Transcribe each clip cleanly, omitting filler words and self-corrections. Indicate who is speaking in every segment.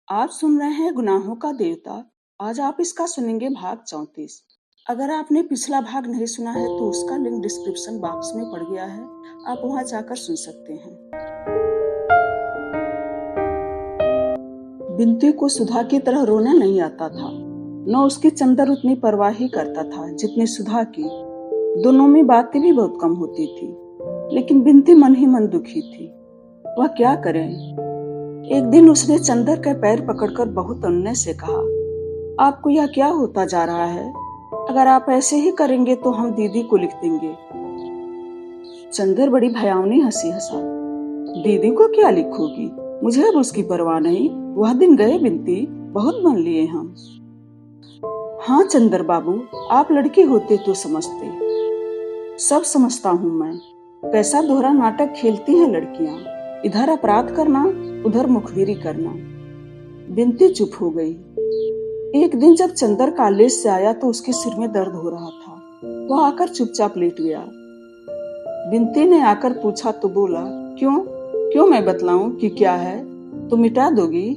Speaker 1: आप सुन रहे हैं गुनाहों का देवता। आज आप इसका सुनेंगे भाग 34। अगर आपने पिछला भाग नहीं सुना है तो उसका लिंक डिस्क्रिप्शन बॉक्स में पड़ गया है, आप वहां जाकर सुन सकते हैं। बिंती को सुधा की तरह रोना नहीं आता था, न उसकी चंदर उतनी परवाह ही करता था जितनी सुधा की। दोनों में बातें भी बहुत कम होती थी, लेकिन बिंती मन ही मन दुखी थी। वह क्या करे। एक दिन उसने चंदर का पैर पकड़कर बहुत अनुनय से कहा, आपको यह क्या होता जा रहा है? अगर आप ऐसे ही करेंगे तो हम दीदी को लिख देंगे। चंदर बड़ी भयावनी हंसी हंसा, दीदी को क्या लिखोगी? मुझे अब उसकी परवाह नहीं। वह दिन गए बिंती, बहुत मन लिए हम। हाँ चंदर बाबू, आप लड़की होते तो समझते। सब समझता हूँ मैं। कैसा दोहरा नाटक खेलती हैं लड़कियां, इधर अपराध करना, उधर मुखबिरी करना। बिंती चुप हो गई। एक दिन जब चंदर कॉलेज से आया तो उसके सिर में दर्द हो रहा था। वह आकर चुपचाप लेट गया। बिंती ने आकर पूछा तो बोला, क्यों क्यों मैं बतलाऊं कि क्या है? तुम मिटा दोगी?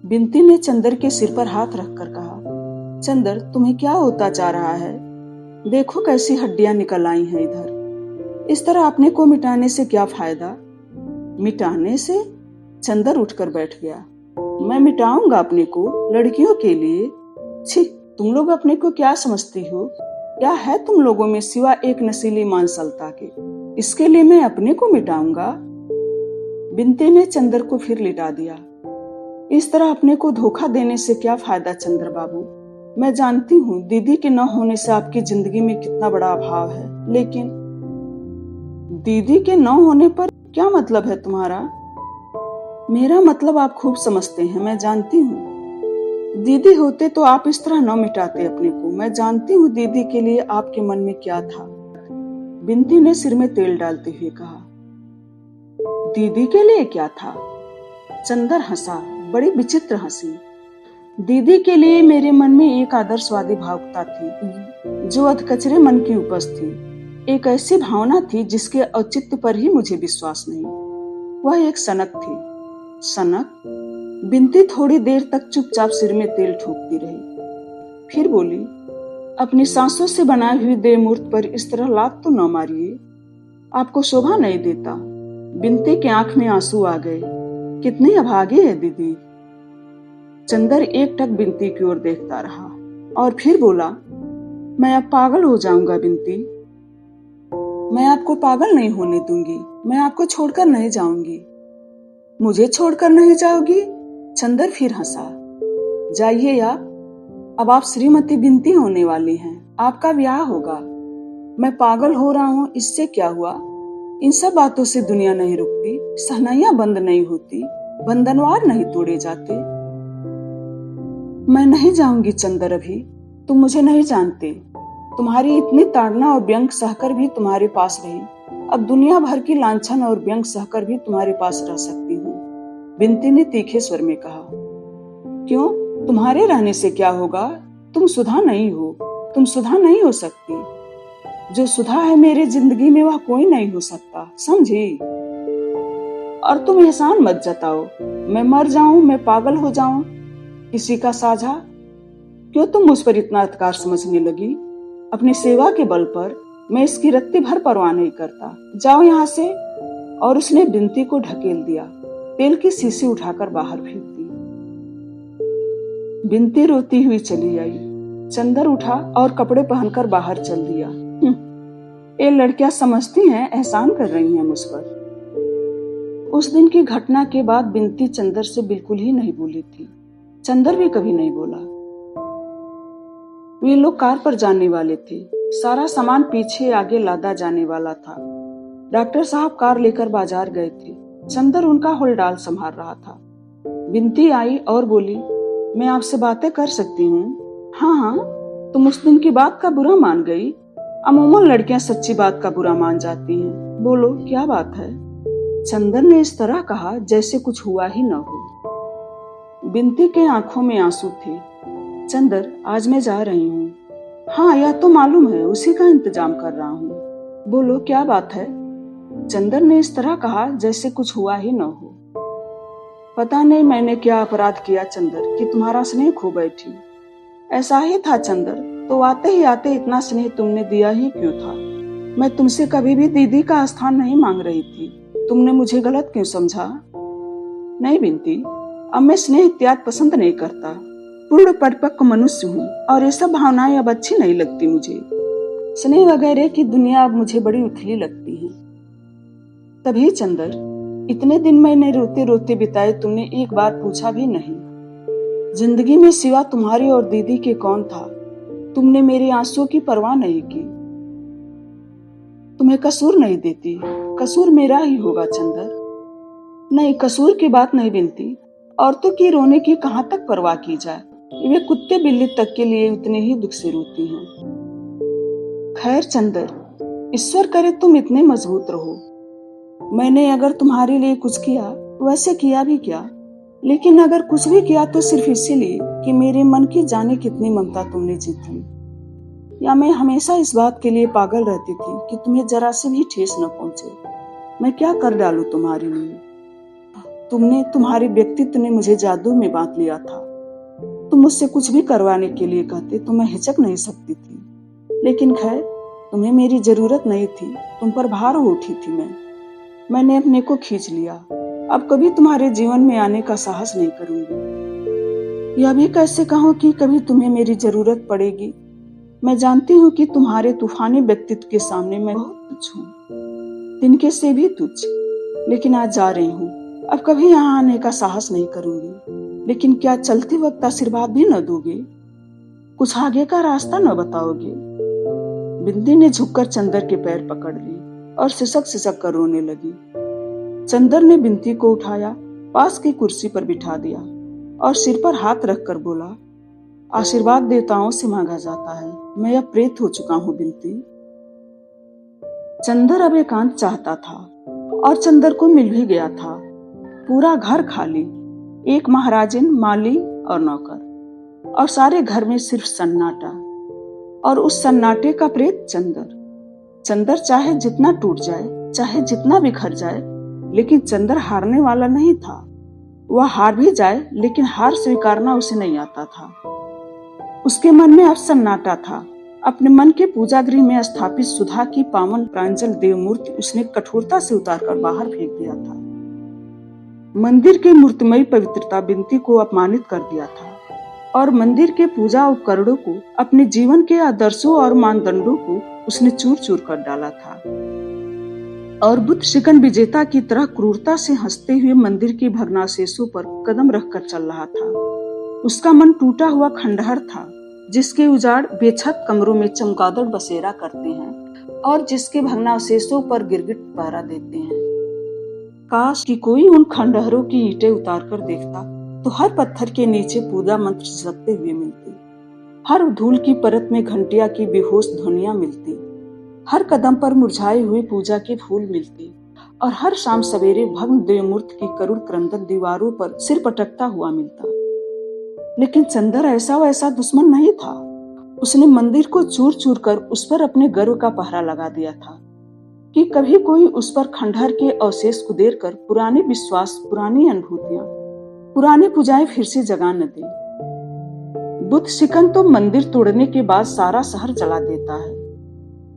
Speaker 1: बिंती ने चंदर के सिर पर हाथ रखकर कहा, चंदर तुम्हें क्या होता जा रहा है? देखो कैसी हड्डियां निकल आई हैं इधर। इस तरह अपने को मिटाने से क्या फायदा? मिटाने से? चंदर उठकर बैठ गया। मैं मिटाऊंगा अपने को लड़कियों के लिए? छी, तुम लोग अपने को क्या समझती हो? क्या है तुम लोगों में सिवा एक नशीली मांसलता के? इसके लिए मैं अपने को मिटाऊंगा? बिंती ने चंदर को फिर लिटा दिया। इस तरह अपने को धोखा देने से क्या फायदा चंद्र बाबू? मैं जानती हूँ दीदी के न होने से आपकी जिंदगी में कितना बड़ा अभाव है, लेकिन दीदी के न होने पर क्या मतलब है तुम्हारा? मेरा मतलब आप खूब समझते हैं, मैं जानती हूँ। दीदी होते तो आप इस तरह न मिटाते अपने को। मैं जानती हूँ दीदी के लिए आपके मन में क्या था। बिंती ने सिर में तेल डालते हुए कहा, दीदी के लिए क्या था? चंदर हंसा, बड़ी विचित्र हंसी। दीदी के लिए मेरे मन में एक आदर्शवादी भावुकता थी जो अधकचरे मन की उपज थी। एक ऐसी भावना थी जिसके औचित्य पर ही मुझे विश्वास नहीं। वह एक सनक थी। सनक? बिंती थोड़ी देर तक चुपचाप सिर में तेल ठोकती रही, फिर बोली, अपनी सांसों से बनाई हुई देह मूर्त पर इस तरह लात तो न मारिए, आपको शोभा नहीं देता। बिंती के आंख में आंसू आ गए। कितनी अभागी है दीदी। चंदर एकटक बिंती की ओर देखता रहा और फिर बोला, मैं अब पागल हो जाऊंगा बिंती। मैं आपको पागल नहीं होने दूंगी। मैं आपको छोड़कर नहीं जाऊंगी। मुझे छोड़कर नहीं जाओगी? चंदर फिर हंसा। जाइए आप। अब आप श्रीमती बिंती होने वाली हैं। आपका ब्याह होगा। मैं पागल हो रहा हूँ, इससे क्या हुआ? इन सब बातों से दुनिया नहीं रुकती, सहनाइयां बंद नहीं होती, बंधनवार नहीं तोड़े जाते। मैं नहीं जाऊंगी चंदर अभी। तुम मुझे नहीं जानते। तुम्हारी इतनी ताड़ना और व्यंग सहकर भी तुम्हारे पास रही, अब दुनिया भर की लांछन और व्यंग सहकर भी तुम्हारे पास रह सकती हूँ। बिंती ने तीखे स्वर में कहा, क्यों? तुम्हारे रहने से क्या होगा? तुम सुधा नहीं हो। तुम सुधा नहीं हो सकती। जो सुधा है मेरे जिंदगी में वह कोई नहीं हो सकता, समझी? और तुम एहसान मत जताओ। मैं मर जाऊं, मैं पागल हो जाऊं, किसी का साझा? क्यों तुम मुझ पर इतना अधिकार समझने लगी? अपनी सेवा के बल पर मैं इसकी रत्ती भर परवाह नहीं करता। जाओ यहाँ से। और उसने बिंती को ढकेल दिया। तेल की शीशी उठाकर बाहर फेंक दी। बिंती रोती हुई चली आई। चंदर उठा और कपड़े पहनकर बाहर चल दिया। ये लड़कियां समझती हैं एहसान कर रही हैं मुझ पर। उस दिन की घटना के बाद बिंती चंदर से बिल्कुल ही नहीं बोली थी। चंदर भी कभी नहीं बोला। वे लोग कार पर जाने वाले थे। सारा सामान पीछे आगे लादा जाने वाला था। डॉक्टर साहब कार लेकर बाजार गए थे। चंदर उनका होलडाल संभाल रहा था। बिंती आई और बोली, मैं आपसे बातें कर सकती हूँ? हाँ हाँ। तुम उस दिन की बात का बुरा मान गई। अमूमन लड़कियां सच्ची बात का बुरा मान जाती हैं। बोलो क्या बात है? चंदर ने इस तरह कहा जैसे कुछ हुआ ही न हो। बिंती के आंखों में आंसू थे। चंदर, आज मैं जा रही हूँ। हाँ, यह तो मालूम है, उसी का इंतजाम कर रहा हूँ। बोलो क्या बात है? चंदर ने इस तरह कहा जैसे कुछ हुआ ही न हो। पता नहीं मैंने क्या अपराध किया चंदर कि तुम्हारा स्नेह खो बैठी। ऐसा ही था चंदर, तो आते ही आते इतना स्नेह तुमने दिया ही क्यों था? मैं तुमसे कभी भी दीदी का स्थान नहीं मांग रही थी। तुमने मुझे गलत क्यों समझा? नहीं बिनती, अब मैं स्नेह त्याग पसंद नहीं करता। पूर्ण परिपक्व मनुष्य हूँ और ये सब भावनाएं अब अच्छी नहीं लगती मुझे। स्नेह वगैरह की दुनिया अब मुझे बड़ी उथली लगती है। तभी चंदर, इतने दिन मैंने रोते रोते बिताए, तुमने एक बात पूछा भी नहीं। जिंदगी में सिवा तुम्हारी और दीदी के कौन था? तुमने मेरे आंसुओं की परवाह नहीं की। तुम्हें कसूर नहीं देती, कसूर मेरा ही होगा चंदर। नहीं, कसूर की बात नहीं बिनती। औरतों की रोने की कहाँ तक परवाह की जाए? वे कुत्ते बिल्ली तक के लिए उतने ही दुख से रोती हैं। खैर चंदर, ईश्वर करे तुम इतने मजबूत रहो। मैंने अगर तुम्हारे लिए कुछ किया, वैसे किया भी क्या, लेकिन अगर कुछ भी किया तो सिर्फ इसीलिए कि मेरे मन की जाने कितनी ममता तुमने जीत ली। या मैं हमेशा इस बात के लिए पागल रहती थी कि तुम्हें जरा से भी ठेस न पहुंचे। मैं क्या कर डालूं तुम्हारे लिए? तुम्हारे व्यक्तित्व ने मुझे जादू में बांध लिया था। तुम मुझसे कुछ भी करवाने के लिए कहते तो मैं हिचक नहीं सकती थी। लेकिन खैर, तुम्हें मेरी जरूरत नहीं थी, तुम पर भार हो उठी थी मैंने अपने को खींच लिया। अब कभी तुम्हारे जीवन में आने का साहस नहीं करूंगी। यह भी कैसे कहूं कि कभी तुम्हें मेरी जरूरत पड़ेगी। मैं जानती हूँ कि तुम्हारे तूफानी व्यक्तित्व के सामने मैं बहुत तुच्छ हूँ, तिनके से भी तुच्छ। लेकिन आज जा रही हूँ, अब कभी यहाँ आने का साहस नहीं करूंगी। लेकिन क्या चलते वक्त आशीर्वाद भी न दोगे? कुछ आगे का रास्ता न बताओगे? बिंदी ने झुककर चंदर के पैर पकड़ ली और सिसक सिसक कर रोने लगी। चंदर ने बिंती को उठाया, पास की कुर्सी पर बिठा दिया और सिर पर हाथ रखकर बोला, आशीर्वाद देवताओं से मांगा जाता है, मैं अब प्रेत हो चुका हूँ बिंती। चंदर अब एकांत चाहता था और चंदर को मिल भी गया था। पूरा घर खाली, एक महाराजिन, माली और नौकर, और सारे घर में सिर्फ सन्नाटा। और उस सन्नाटे का प्रेत चंदर चाहे जितना टूट जाए, चाहे जितना बिखर जाए, लेकिन चंदर हारने वाला नहीं था। वह हार भी जाए, लेकिन हार स्वीकारना उसे नहीं आता था। उसके मन में अब सन्नाटा था। अपने मन के पूजा गृह में स्थापित सुधा की पावन प्रांजल देव मूर्ति उसने कठोरता से उतारकर बाहर फेंक दिया था। मंदिर की मूर्तिमयी पवित्रता बिंती को अपमानित कर दिया था और मंदिर के पूजा उपकरणों को, अपने जीवन के आदर्शों और मानदंडों को उसने चूर चूर कर डाला था। और बुद्ध शिकन विजेता की तरह क्रूरता से हंसते हुए मंदिर की भग्नावशेषों पर कदम रखकर चल रहा था। उसका मन टूटा हुआ खंडहर था, जिसके उजाड़ बेछत कमरों में चमगादड़ बसेरा करते हैं और जिसके भग्नावशेषों पर गिरगिट पहरा देते हैं। काश कि कोई उन खंडहरों की ईंटें उतार कर देखता तो हर पत्थर के नीचे पूजा मंत्र झलकते हुए मिलते, हर धूल की परत में घंटिया की बेहोश ध्वनियां मिलती, हर कदम पर मुरझाए हुए पूजा के फूल मिलते और हर शाम सवेरे भग्न देवमूर्ति की करुण क्रंदन दीवारों पर सिर पटकता हुआ मिलता। लेकिन चंदर ऐसा वैसा दुश्मन नहीं था। उसने मंदिर को चूर चूर कर उस पर अपने गर्व का पहरा लगा दिया था कि कभी कोई उस पर खंडहर के अवशेष कुदेर कर पुराने विश्वास, पुरानी अनुभूतियां, पुरानी पूजाएं फिर से जगा न दे। बुद्ध शिकन तो मंदिर तोड़ने के बाद सारा शहर जला देता है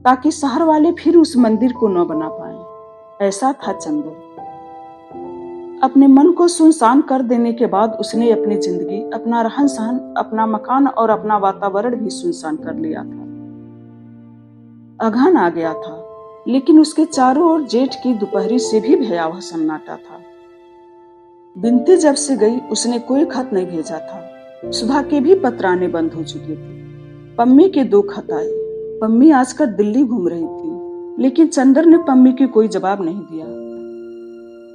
Speaker 1: ताकि शहर वाले फिर उस मंदिर को न बना पाए। ऐसा था चंदर। अपने मन को सुनसान कर देने के बाद उसने अपनी जिंदगी, अपना रहन सहन, अपना मकान और अपना वातावरण भी सुनसान कर लिया था। अगहन आ गया था, लेकिन उसके चारों ओर जेठ की दोपहरी से भी भयावह सन्नाटा था। बिंती जब से गई उसने कोई खत नहीं भेजा था। सुधा के भी पत्राने बंद हो चुके थे। पम्मी के 2 खत आए। पम्मी आजकल दिल्ली घूम रही थी, लेकिन चंदर ने पम्मी के कोई जवाब नहीं दिया।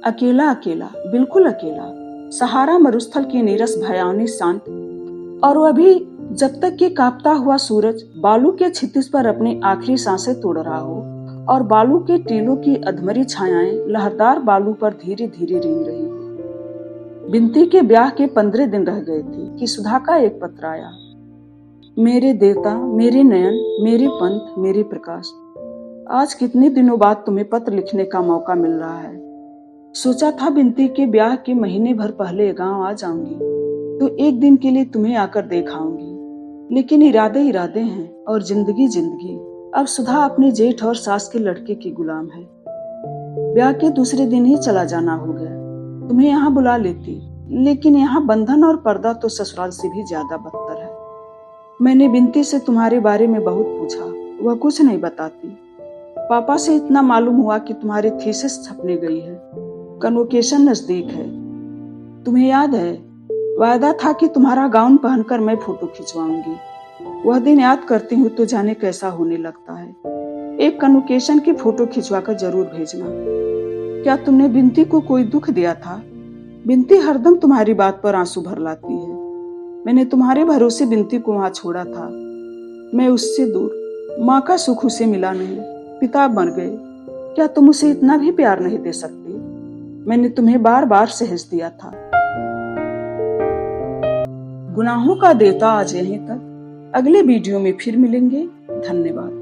Speaker 1: अकेला अकेला, बिल्कुल अकेला, सहारा मरुस्थल की नीरस भयावनी शांत, और वह भी जब तक कि कांपता हुआ सूरज बालू के क्षितिज पर अपनी आखिरी सांसें तोड़ रहा हो और बालू के टीलों की अधमरी छायाएं लहरदार बालू पर धीरे धीरे रेंग रही हो। बिंती के ब्याह के 15 दिन रह गए थे कि सुधा का एक पत्र आया। मेरे देवता, मेरे नयन, मेरे पंथ, मेरे प्रकाश, आज कितने दिनों बाद तुम्हें पत्र लिखने का मौका मिल रहा है। सोचा था बिनती के ब्याह के महीने भर पहले गांव आ जाऊंगी तो एक दिन के लिए तुम्हें आकर देखाऊंगी, लेकिन इरादे इरादे हैं और जिंदगी जिंदगी। अब सुधा अपने जेठ और सास के लड़के की गुलाम है। ब्याह के दूसरे दिन ही चला जाना हो गया। तुम्हें यहाँ बुला लेती, लेकिन यहाँ बंधन और पर्दा तो ससुराल से भी ज्यादा बदतर है। मैंने बिनती से तुम्हारे बारे में बहुत पूछा, वह कुछ नहीं बताती। पापा से इतना मालूम हुआ कि तुम्हारी थीसिस छपने गई है, कन्वोकेशन नजदीक है। तुम्हें याद है, वायदा था कि तुम्हारा गाउन पहनकर मैं फोटो खिंचवाऊंगी। वह दिन याद करती हूँ तो जाने कैसा होने लगता है। एक कन्वोकेशन की फोटो खिंचवाकर जरूर भेजना। क्या तुमने बिनती को कोई दुख दिया था? बिनती हरदम तुम्हारी बात पर आंसू भर लाती है। मैंने तुम्हारे भरोसे बिनती को वहां छोड़ा था। मैं उससे दूर, माँ का सुख उसे मिला नहीं, पिता मर गए। क्या तुम उसे इतना भी प्यार नहीं दे सकती? मैंने तुम्हें बार बार सहज दिया था। गुनाहों का देवता आज यहीं तक। अगले वीडियो में फिर मिलेंगे। धन्यवाद।